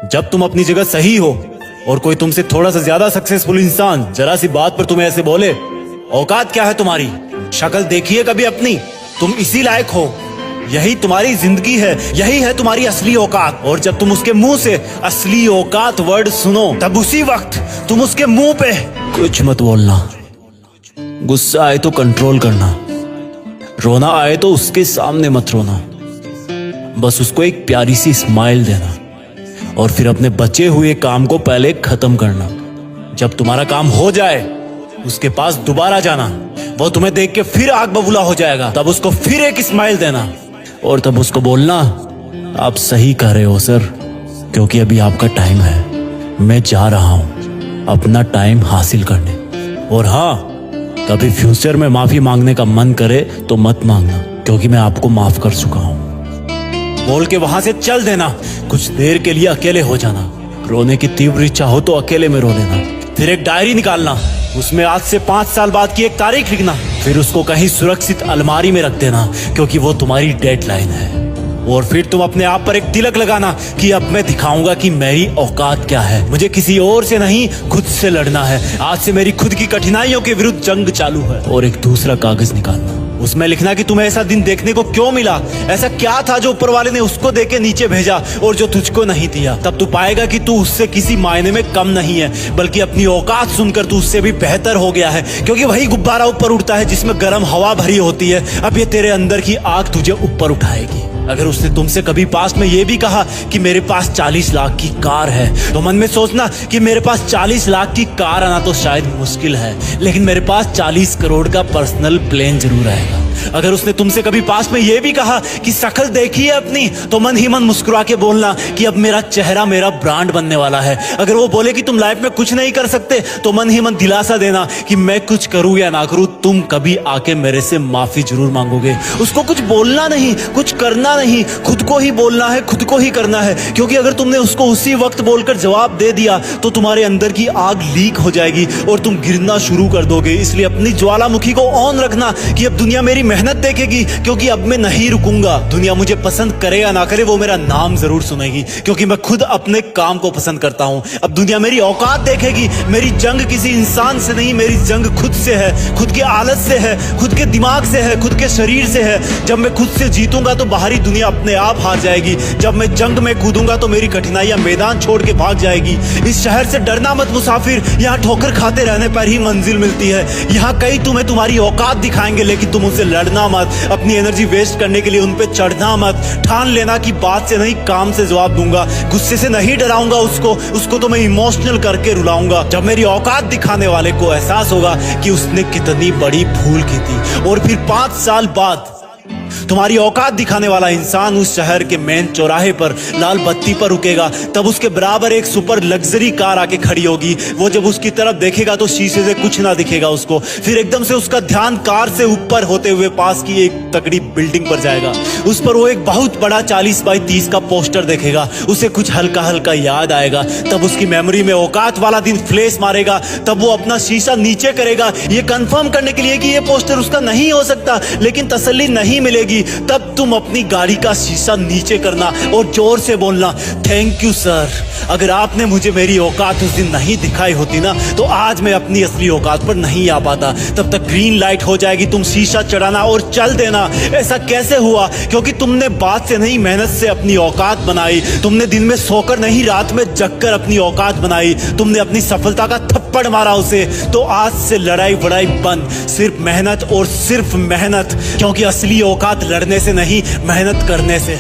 जब तुम अपनी जगह सही हो और कोई तुमसे थोड़ा सा ज्यादा सक्सेसफुल इंसान जरा सी बात पर तुम्हें ऐसे बोले, औकात क्या है तुम्हारी, शक्ल देखिए कभी अपनी, तुम इसी लायक हो, यही तुम्हारी जिंदगी है, यही है तुम्हारी असली औकात। और जब तुम उसके मुंह से असली औकात वर्ड सुनो तब उसी वक्त तुम उसके मुंह पे कुछ मत बोलना, गुस्सा आए तो कंट्रोल करना, रोना आए तो उसके सामने मत रोना, बस उसको एक प्यारी सी स्माइल देना और फिर अपने बचे हुए काम को पहले खत्म करना। जब तुम्हारा काम हो जाए उसके पास दोबारा जाना, वो तुम्हें देख के फिर आग बबूला हो जाएगा, तब उसको फिर एक स्माइल देना और तब उसको बोलना, आप सही कह रहे हो सर, क्योंकि अभी आपका टाइम है, मैं जा रहा हूं अपना टाइम हासिल करने। और हाँ, कभी फ्यूचर में माफी मांगने का मन करे तो मत मांगना, क्योंकि मैं आपको माफ कर चुका हूं। बोल के वहां से चल देना, कुछ देर के लिए अकेले हो जाना, रोने की तीव्र इच्छा हो तो अकेले में रो लेना, फिर एक डायरी निकालना, उसमें आज से 5 साल बाद की एक तारीख लिखना, फिर उसको कहीं सुरक्षित अलमारी में रख देना, क्योंकि वो तुम्हारी डेडलाइन है। और फिर तुम अपने आप पर एक तिलक लगाना कि अब मैं दिखाऊंगा कि मेरी औकात क्या है, मुझे किसी और से नहीं खुद से लड़ना है, आज से मेरी खुद की कठिनाइयों के विरुद्ध जंग चालू है। और एक दूसरा कागज निकालना, उसमें लिखना कि तुम्हें ऐसा दिन देखने को क्यों मिला, ऐसा क्या था जो ऊपर वाले ने उसको देके नीचे भेजा और जो तुझको नहीं दिया। तब तू पाएगा कि तू उससे किसी मायने में कम नहीं है, बल्कि अपनी औकात सुनकर तू उससे भी बेहतर हो गया है, क्योंकि वही गुब्बारा ऊपर उड़ता है जिसमें गर्म हवा भरी होती है। अब ये तेरे अंदर की आग तुझे ऊपर उठाएगी। अगर उसने तुमसे कभी पास में ये भी कहा कि मेरे पास 40 लाख की कार है, तो मन में सोचना कि मेरे पास 40 लाख की कार आना तो शायद मुश्किल है, लेकिन मेरे पास 40 करोड़ का पर्सनल प्लेन जरूर आएगा। अगर उसने तुमसे कभी पास में ये भी कहा कि शक्ल देखी है अपनी, तो मन ही मन मुस्कुरा के बोलना कि अब मेरा चेहरा मेरा ब्रांड बनने वाला है। अगर वो बोले कि तुम लाइफ में कुछ नहीं कर सकते, तो मन ही मन दिलासा देना कि मैं कुछ करूं या ना करूं, तुम कभी आके मेरे से माफी जरूर मांगोगे। उसको कुछ बोलना नहीं, कुछ करना नहीं, खुद को ही बोलना है, खुद को ही करना है, क्योंकि अगर तुमने उसको उसी वक्त बोलकर जवाब दे दिया तो तुम्हारे अंदर की आग लीक हो जाएगी और तुम गिरना शुरू कर दोगे। इसलिए अपनी ज्वालामुखी को ऑन रखना कि अब दुनिया मेरी मेहनत देखेगी, क्योंकि अब मैं नहीं रुकूंगा। दुनिया मुझे पसंद करे या ना करे, वो मेरा नाम जरूर सुनेगी, क्योंकि मैं खुद अपने काम को पसंद करता हूं। अब दुनिया मेरी औकात देखेगी, मेरी जंग किसी इंसान से नहीं, मेरी जंग खुद से है, खुद के आलत से है, खुद के दिमाग से है, खुद के शरीर से है। जब मैं खुद से जीतूंगा तो बाहरी दुनिया अपने आप हार जाएगी। जब मैं जंग में कूदूंगा तो मेरी कठिनाइयां मैदान छोड़ के भाग जाएगी। इस शहर से डरना मत मुसाफिर, यहाँ ठोकर खाते रहने पर ही मंजिल मिलती है। यहाँ कई तुम्हें तुम्हारी औकात दिखाएंगे, लेकिन तुम उनसे लड़ना मत, अपनी एनर्जी वेस्ट करने के लिए उन पे चढ़ना मत। ठान लेना कि बात से नहीं काम से जवाब दूंगा, गुस्से से नहीं डराऊंगा उसको तो मैं इमोशनल करके रुलाऊंगा। जब मेरी औकात दिखाने वाले को एहसास होगा कि उसने कितनी बड़ी भूल की थी, और फिर 5 साल बाद तुम्हारी औकात दिखाने वाला इंसान उस शहर के मेन चौराहे पर लाल बत्ती पर रुकेगा, तब उसके बराबर एक सुपर लग्जरी कार आके खड़ी होगी। वो जब उसकी तरफ देखेगा तो शीशे से कुछ ना दिखेगा उसको, फिर एकदम से उसका ध्यान कार से ऊपर होते हुए पास की एक तगड़ी बिल्डिंग पर जाएगा। उस पर वो एक बहुत बड़ा 40 बाई 30 का पोस्टर देखेगा, उसे कुछ हल्का हल्का याद आएगा। तब उसकी मेमोरी में औकात वाला दिन फ्लैश मारेगा। तब वो अपना शीशा नीचे करेगा, ये कंफर्म करने के लिए कि ये पोस्टर उसका नहीं हो सकता, लेकिन तसल्ली नहीं मिलेगी। तब तुम अपनी गाड़ी का शीशा नीचे करना और जोर से बोलना, थैंक यू सर, अगर आपने मुझे मेरी औकात उस दिन नहीं दिखाई होती ना, तो आज मैं अपनी असली औकात पर नहीं आ पाता। तब तक ग्रीन लाइट हो जाएगी, तुम शीशा चढ़ाना और चल देना। ऐसा कैसे हुआ? क्योंकि तुमने बात से नहीं मेहनत से अपनी औकात बनाई। तुमने दिन में सोकर नहीं रात में जगकर अपनी औकात बनाई। तुमने अपनी सफलता का थप्पड़ मारा उसे। तो आज से लड़ाई वड़ाई बंद, सिर्फ मेहनत और सिर्फ मेहनत, क्योंकि असली औकात लड़ने से नहीं मेहनत करने से।